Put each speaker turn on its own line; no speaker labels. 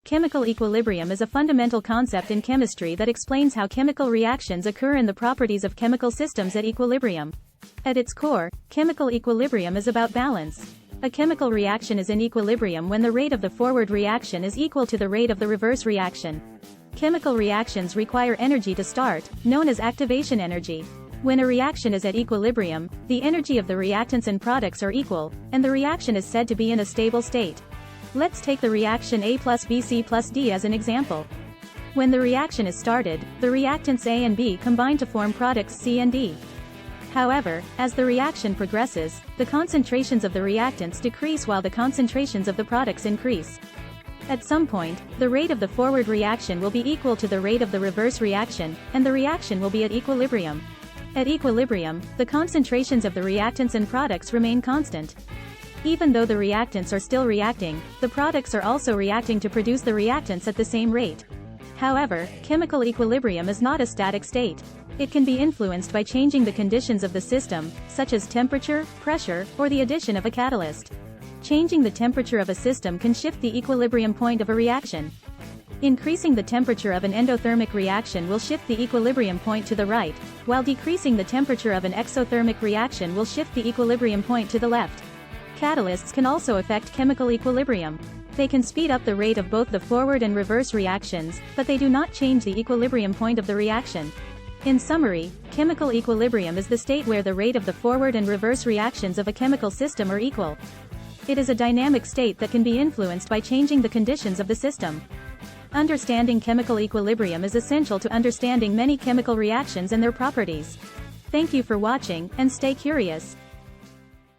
Chemical equilibrium is a fundamental concept in chemistry that explains how chemical reactions occur and the properties of chemical systems at equilibrium. At its core, chemical equilibrium is about balance. A chemical reaction is in equilibrium when the rate of the forward reaction is equal to the rate of the reverse reaction. Chemical reactions require energy to start, known as activation energy. When a reaction is at equilibrium, the energy of the reactants and products are equal, and the reaction is said to be in a stable state. Let's take the reaction A plus B C plus D as an example. When the reaction is started, the reactants A and B combine to form products C and D. However, as the reaction progresses, the concentrations of the reactants decrease while the concentrations of the products increase. At some point, the rate of the forward reaction will be equal to the rate of the reverse reaction, and the reaction will be at equilibrium. At equilibrium, the concentrations of the reactants and products remain constant. Even though the reactants are still reacting, the products are also reacting to produce the reactants at the same rate. However, chemical equilibrium is not a static state. It can be influenced by changing the conditions of the system, such as temperature, pressure, or the addition of a catalyst. Changing the temperature of a system can shift the equilibrium point of a reaction. Increasing the temperature of an endothermic reaction will shift the equilibrium point to the right, while decreasing the temperature of an exothermic reaction will shift the equilibrium point to the left. Catalysts can also affect chemical equilibrium. They can speed up the rate of both the forward and reverse reactions, but they do not change the equilibrium point of the reaction. In summary, chemical equilibrium is the state where the rate of the forward and reverse reactions of a chemical system are equal. It is a dynamic state that can be influenced by changing the conditions of the system. Understanding chemical equilibrium is essential to understanding many chemical reactions and their properties. Thank you for watching, and stay curious.